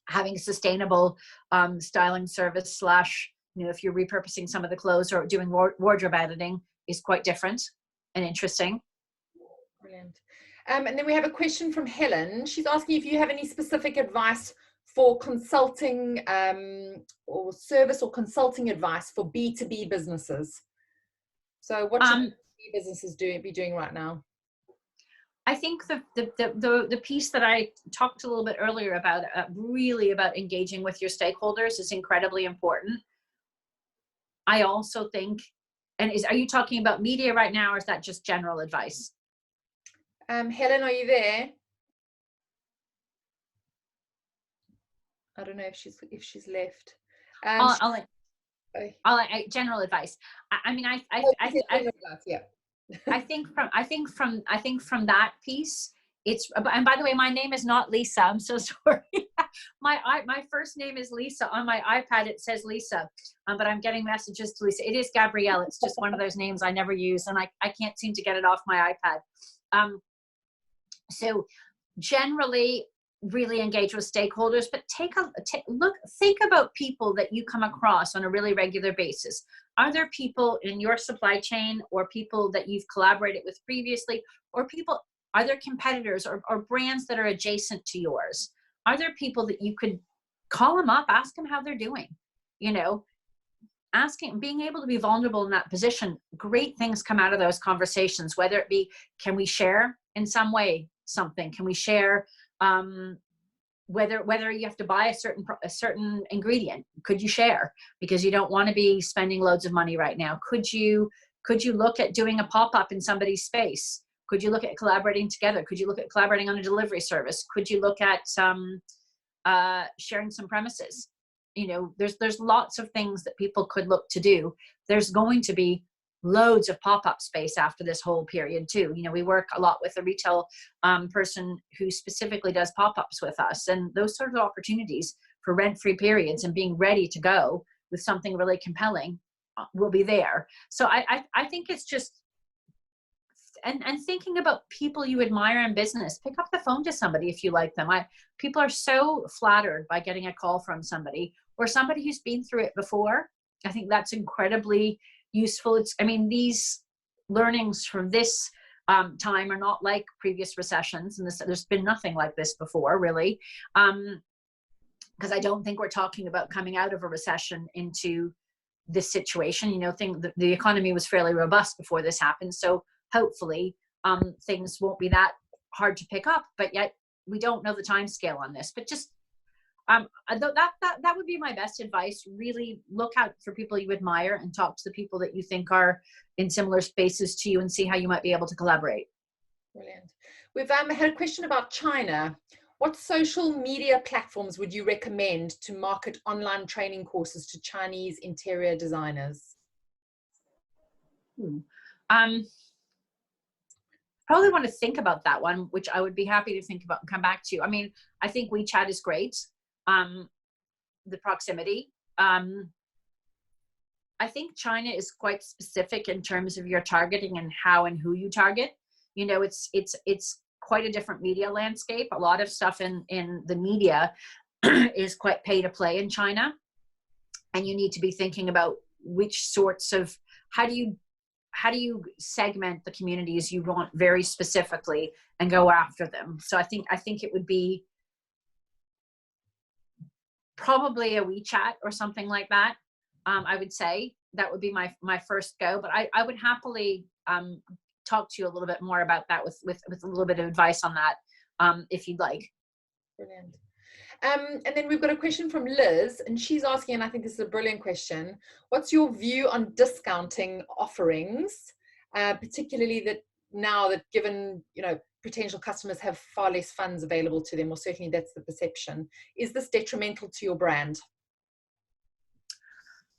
Having a sustainable styling service slash, if you're repurposing some of the clothes or doing wardrobe editing, is quite different and interesting. Brilliant. And then we have a question from Helen. She's asking if you have any specific advice for consulting or service or consulting advice for B2B businesses. So what should B2B businesses be doing right now? I think the piece that I talked a little bit earlier about, really about engaging with your stakeholders, is incredibly important. I also think, and are you talking about media right now, or is that just general advice? Helen, are you there? I don't know if she's left. General advice. I mean, yeah. I think from that piece, it's, and by the way, my name is not Lisa. I'm so sorry. My first name is Lisa. On my iPad, it says Lisa, but I'm getting messages to Lisa. It is Gabrielle. It's just one of those names I never use, and I can't seem to get it off my iPad. So generally, really engage with stakeholders, but think about people that you come across on a really regular basis. Are there people in your supply chain, or people that you've collaborated with previously, or are there competitors or brands that are adjacent to yours? Are there people that you could call them up, ask them how they're doing? Being able to be vulnerable in that position, great things come out of those conversations, whether it be, can we share in some way something? Can we share whether you have to buy a certain ingredient? Could you share, because you don't want to be spending loads of money right now? Could you look at doing a pop-up in somebody's space? Could you look at collaborating together? Could you look at collaborating on a delivery service? Could you look at sharing some premises? There's lots of things that people could look to do. There's going to be loads of pop-up space after this whole period too. We work a lot with a retail person who specifically does pop-ups with us, and those sort of opportunities for rent-free periods and being ready to go with something really compelling will be there. So I think it's just, and thinking about people you admire in business. Pick up the phone to somebody if you like them. People are so flattered by getting a call from somebody, or somebody who's been through it before. I think that's incredibly useful. These learnings from this time are not like previous recessions, and there's been nothing like this before, really, because I don't think we're talking about coming out of a recession into this situation. The economy was fairly robust before this happened, so hopefully things won't be that hard to pick up, but yet we don't know the time scale on this. But just that would be my best advice. Really look out for people you admire and talk to the people that you think are in similar spaces to you, and see how you might be able to collaborate. Brilliant. We've had a question about China. What social media platforms would you recommend to market online training courses to Chinese interior designers? Probably want to think about that one, which I would be happy to think about and come back to. I think WeChat is great. The proximity. I think China is quite specific in terms of your targeting and how and who you target. It's quite a different media landscape. A lot of stuff in the media is quite pay to play in China, and you need to be thinking about which sorts of, how do you segment the communities you want very specifically and go after them. So I think it would be probably a WeChat or something like that. I would say that would be my first go, but I would happily talk to you a little bit more about that with a little bit of advice on that, if you'd like. Brilliant. And then we've got a question from Liz, and she's asking, and I think this is a brilliant question, what's your view on discounting offerings, particularly that now that given, potential customers have far less funds available to them, or certainly that's the perception. Is this detrimental to your brand?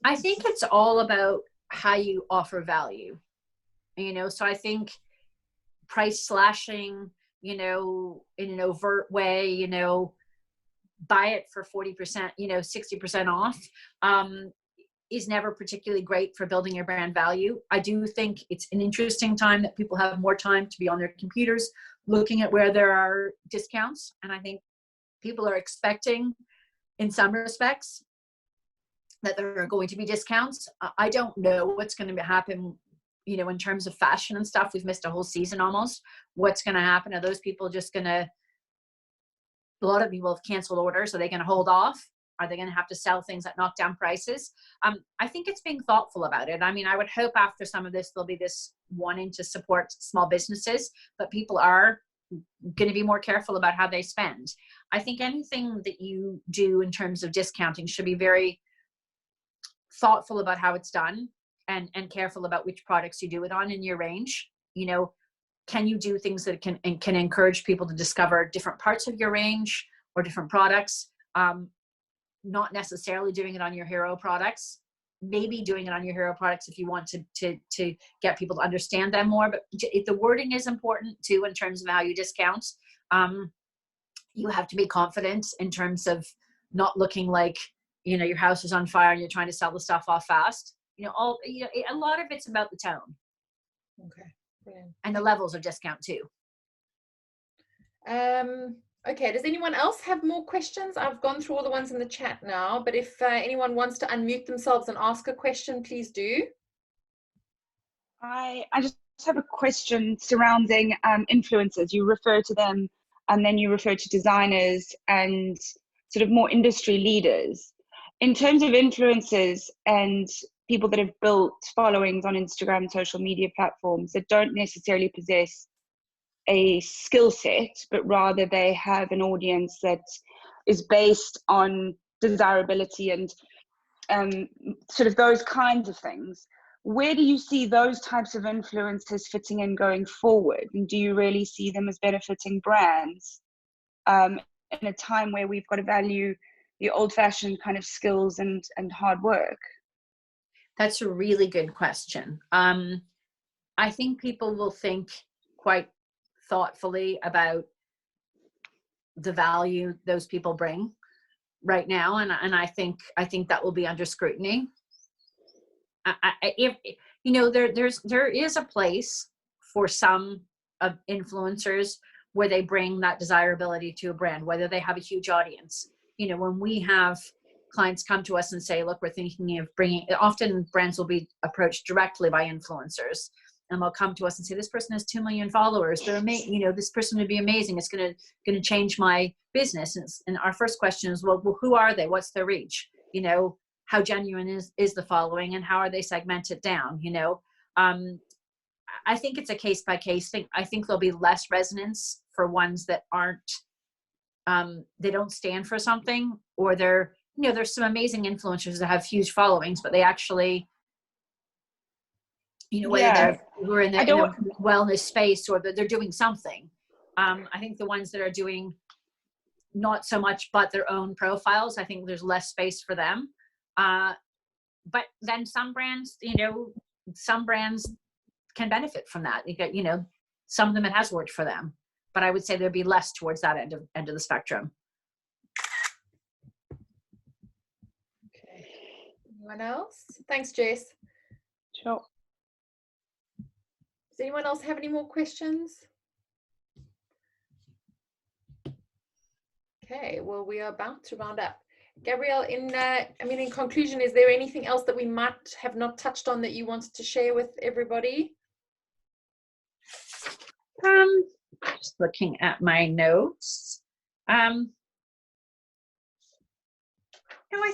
I think it's all about how you offer value. So I think price slashing, in an overt way, buy it for 40%, 60% off, is never particularly great for building your brand value. I do think it's an interesting time that people have more time to be on their computers looking at where there are discounts. And I think people are expecting, in some respects, that there are going to be discounts. I don't know what's going to happen, in terms of fashion and stuff. We've missed a whole season almost. What's going to happen? Are those people just going to, a lot of people have canceled orders. Are they going to hold off? Are they going to have to sell things at knockdown prices? I think it's being thoughtful about it. I mean, I would hope after some of this, there'll be this wanting to support small businesses, but people are going to be more careful about how they spend. I think anything that you do in terms of discounting should be very thoughtful about how it's done, and careful about which products you do it on in your range. Can you do things that can encourage people to discover different parts of your range or different products? Not necessarily doing it on your hero products, maybe doing it on your hero products if you want to get people to understand them more. But if the wording is important too, in terms of how you discount, you have to be confident in terms of not looking like, your house is on fire and you're trying to sell the stuff off fast. A lot of it's about the tone. Okay. Brilliant. And the levels of discount too. Okay, does anyone else have more questions? I've gone through all the ones in the chat now, but if anyone wants to unmute themselves and ask a question, please do. I just have a question surrounding influencers. You refer to them, and then you refer to designers and sort of more industry leaders. In terms of influencers and people that have built followings on Instagram and social media platforms that don't necessarily possess a skill set, but rather they have an audience that is based on desirability and sort of those kinds of things. Where do you see those types of influencers fitting in going forward? And do you really see them as benefiting brands in a time where we've got to value the old-fashioned kind of skills and hard work? That's a really good question. I think people will think quite thoughtfully about the value those people bring right now, and I think that will be under scrutiny. There is a place for some of influencers where they bring that desirability to a brand, whether they have a huge audience. When we have clients come to us and say, look, we're thinking of bringing, often brands will be approached directly by influencers, and they'll come to us and say, this person has 2 million followers. They're amazing. This person would be amazing. It's going to change my business. And our first question is, well, who are they? What's their reach? How genuine is the following, and how are they segmented down? I think it's a case by case thing. I think there'll be less resonance for ones that aren't, they don't stand for something, or there's some amazing influencers that have huge followings, but they actually, whether they're in the wellness space or that they're doing something. I think the ones that are doing not so much but their own profiles, I think there's less space for them. But then some brands can benefit from that. You got, some of them it has worked for them, but I would say there'd be less towards that end of the spectrum. Okay. Anyone else? Thanks, Jess. Sure. Does anyone else have any more questions? Okay, well, we are about to round up. Gabrielle, in conclusion, is there anything else that we might have not touched on that you wanted to share with everybody? Just looking at my notes. No, I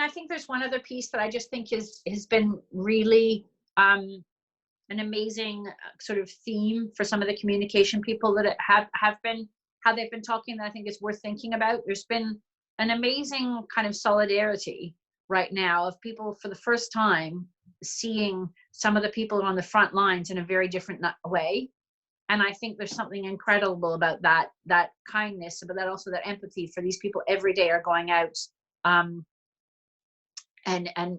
think there's one other piece that I just think has been really an amazing sort of theme for some of the communication people that have been, how they've been talking, that I think is worth thinking about. There's been an amazing kind of solidarity right now of people for the first time seeing some of the people on the front lines in a very different way. And I think there's something incredible about that kindness, but that also that empathy for these people every day are going out and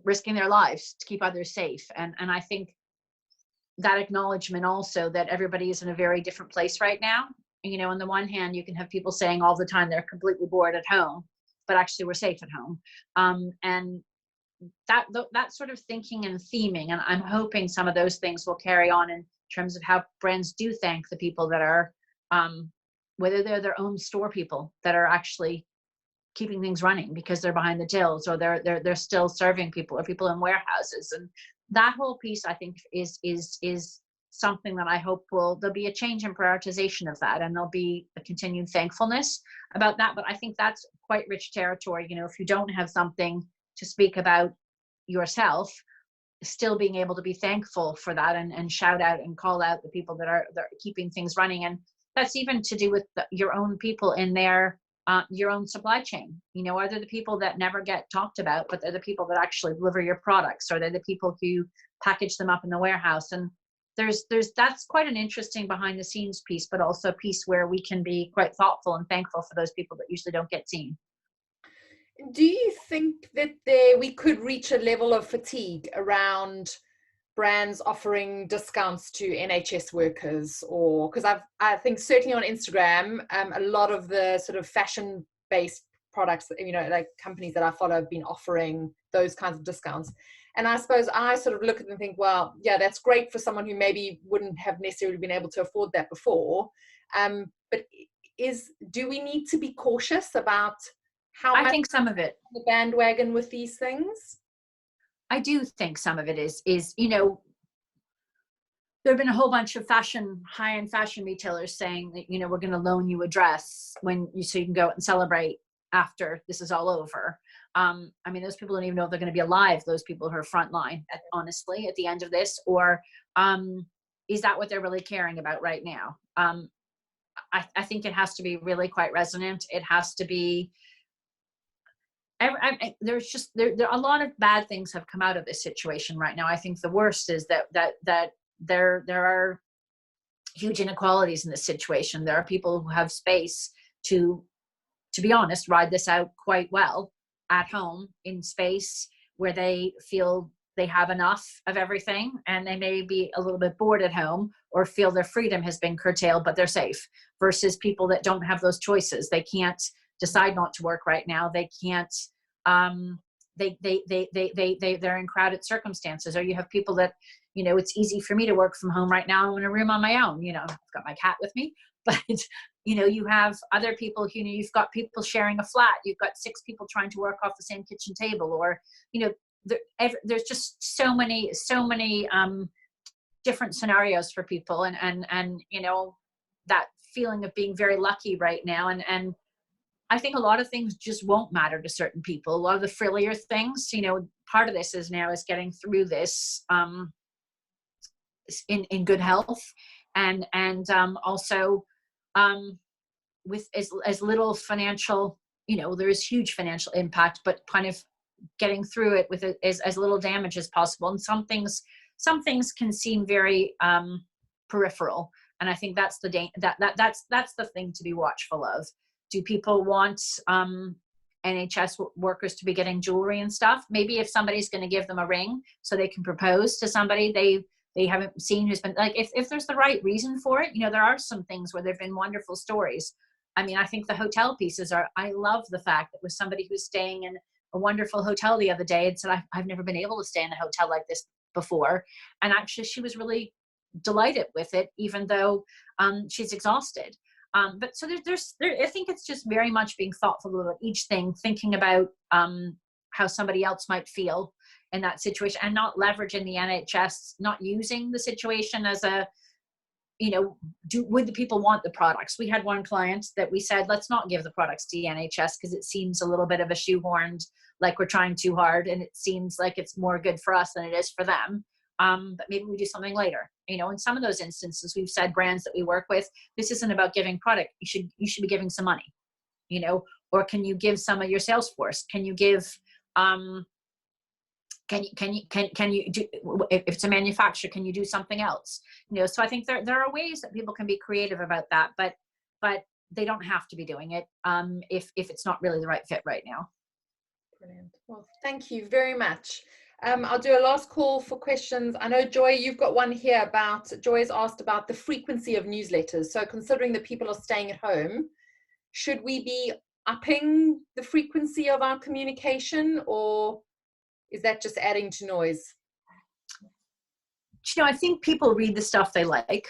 risking their lives to keep others safe. And I think that acknowledgement also that everybody is in a very different place right now. On the one hand, you can have people saying all the time they're completely bored at home, but actually we're safe at home. And that sort of thinking and theming, and I'm hoping some of those things will carry on in terms of how brands do thank the people that are, whether they're their own store people that are actually keeping things running because they're behind the tills, or they're still serving people, or people in warehouses. And that whole piece, I think, is something that I hope there'll be a change in prioritization of that, and there'll be a continued thankfulness about that. But I think that's quite rich territory. If you don't have something to speak about yourself, still being able to be thankful for that, and shout out and call out the people that are keeping things running. And that's even to do with your own people in your own supply chain. Are they the people that never get talked about, but they're the people that actually deliver your products, or they're the people who package them up in the warehouse? And that's quite an interesting behind the scenes piece, but also a piece where we can be quite thoughtful and thankful for those people that usually don't get seen. Do you think that we could reach a level of fatigue around brands offering discounts to NHS workers? Or because I think certainly on Instagram, a lot of the sort of fashion-based products, like companies that I follow have been offering those kinds of discounts. And I suppose I sort of look at them and think, well, yeah, that's great for someone who maybe wouldn't have necessarily been able to afford that before. But do we need to be cautious about how much I think some of it, the bandwagon with these things? I do think some of it is there have been a whole bunch of high-end fashion retailers saying that, we're going to loan you a dress so you can go out and celebrate after this is all over. Those people don't even know if they're going to be alive, those people who are frontline, honestly, at the end of this. Or is that what they're really caring about right now? I think it has to be really quite resonant. It has to be, there's a lot of bad things have come out of this situation right now. I think the worst is that there are huge inequalities in this situation. There are people who have space to be honest, ride this out quite well at home in space where they feel they have enough of everything, and they may be a little bit bored at home or feel their freedom has been curtailed, but they're safe, versus people that don't have those choices. They can't decide not to work right now. They can't, they're in crowded circumstances. Or you have people that, it's easy for me to work from home right now. I'm in a room on my own, I've got my cat with me, but you have other people who, you've got people sharing a flat. You've got 6 people trying to work off the same kitchen table, or, there's just so many different scenarios for people. And that feeling of being very lucky right now. And I think a lot of things just won't matter to certain people. A lot of the frillier things, part of this is getting through this, in good health, and also with as little financial, there is huge financial impact, but kind of getting through it with as little damage as possible. And some things can seem very peripheral, and I think that's that's the thing to be watchful of. Do people want NHS workers to be getting jewelry and stuff? Maybe if somebody's going to give them a ring so they can propose to somebody they haven't seen, who's been like, if there's the right reason for it, there are some things where there've been wonderful stories. I think the hotel pieces I love the fact that was somebody who was staying in a wonderful hotel the other day and said, I've never been able to stay in a hotel like this before. And actually she was really delighted with it, even though she's exhausted. But so I think it's just very much being thoughtful about each thing, thinking about how somebody else might feel in that situation, and not leveraging the NHS, not using the situation as a, would the people want the products? We had one client that we said, let's not give the products to the NHS because it seems a little bit of a shoehorned, like we're trying too hard, and it seems like it's more good for us than it is for them. But maybe we do something later. In some of those instances, we've said brands that we work with, this isn't about giving product. You should be giving some money, or can you give some of your sales force? Can you give, can you do, if it's a manufacturer, can you do something else? So I think there are ways that people can be creative about that, but they don't have to be doing it if it's not really the right fit right now. Brilliant. Well, thank you very much. I'll do a last call for questions. I know, Joy, you've got one here about, Joy has asked about the frequency of newsletters. So considering that people are staying at home, should we be upping the frequency of our communication, or is that just adding to noise? I think people read the stuff they like.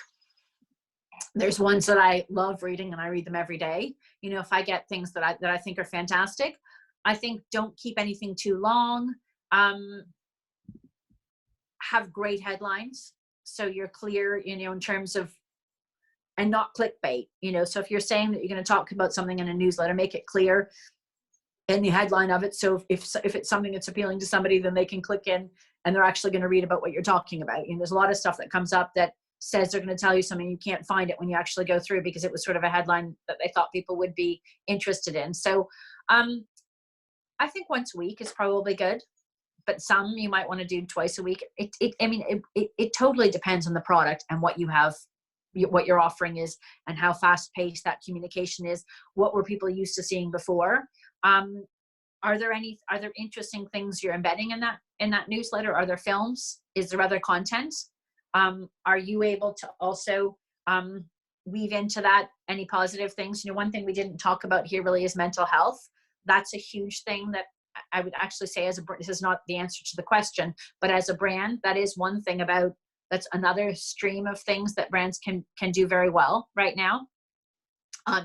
There's ones that I love reading and I read them every day. If I get things that I think are fantastic, I think don't keep anything too long. Have great headlines, so you're clear, in terms of, and not clickbait. So if you're saying that you're going to talk about something in a newsletter, make it clear in the headline of it. So if it's something that's appealing to somebody, then they can click in and they're actually going to read about what you're talking about. There's a lot of stuff that comes up that says they're going to tell you something, you can't find it when you actually go through, because it was sort of a headline that they thought people would be interested in. So I think once a week is probably good, but some you might want to do twice a week. It totally depends on the product and what you have, what your offering is, and how fast paced that communication is. What were people used to seeing before? Are there interesting things you're embedding in that newsletter? Are there films? Is there other content? Are you able to also weave into that any positive things? One thing we didn't talk about here really is mental health. That's a huge thing that I would actually say, this is not the answer to the question, but as a brand, that is one thing that's another stream of things that brands can do very well right now.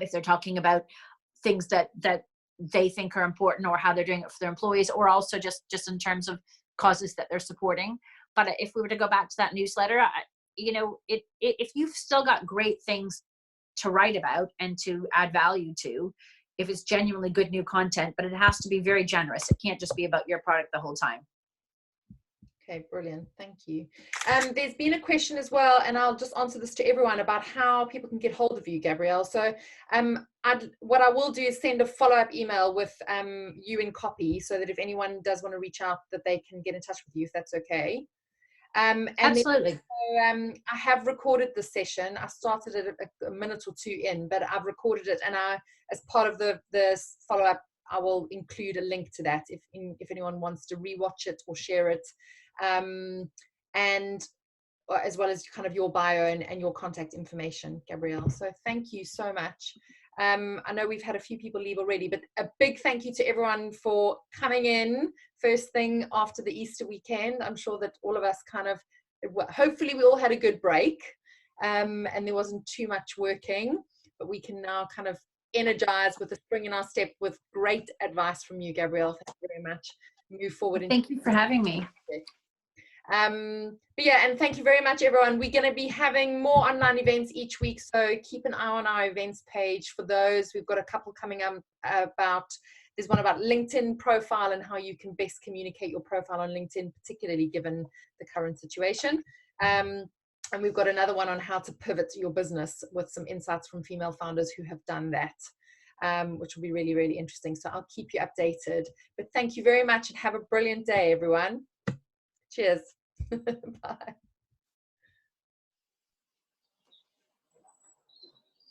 If they're talking about things that they think are important, or how they're doing it for their employees, or also just in terms of causes that they're supporting. But if we were to go back to that newsletter, if you've still got great things to write about and to add value to, if it's genuinely good new content, but it has to be very generous. It can't just be about your product the whole time. Okay, brilliant. Thank you. There's been a question as well, and I'll just answer this to everyone, about how people can get hold of you, Gabrielle. So what I will do is send a follow-up email with you in copy, so that if anyone does want to reach out, that they can get in touch with you, if that's okay. Absolutely. I have recorded the session. I started it a minute or two in, but I've recorded it, and as part of the follow-up, I will include a link to that if anyone wants to rewatch it or share it, and as well as kind of your bio and your contact information, Gabrielle. So thank you so much. I know we've had a few people leave already, but a big thank you to everyone for coming in first thing after the Easter weekend. I'm sure that all of us hopefully we all had a good break, and there wasn't too much working, but we can now kind of energize with a spring in our step with great advice from you, Gabrielle. Thank you very much. Move forward. Thank you for having me. But yeah, and thank you very much, everyone. We're going to be having more online events each week, so keep an eye on our events page for those. We've got a couple coming up there's one about LinkedIn profile and how you can best communicate your profile on LinkedIn, particularly given the current situation. And we've got another one on how to pivot your business with some insights from female founders who have done that, which will be really, really interesting. So I'll keep you updated. But thank you very much and have a brilliant day, everyone. Cheers. Bye.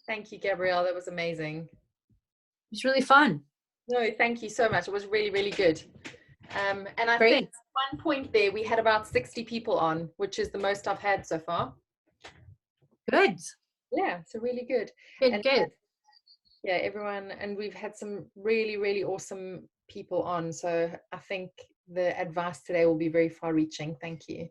Thank you, Gabrielle. That was amazing. It was really fun. No, thank you so much. It was really, really good. And I think at one point there, we had about 60 people on, which is the most I've had so far. Good. Yeah, so really good. Good. Yeah, everyone. And we've had some really, really awesome people on. So I think the advice today will be very far reaching. Thank you.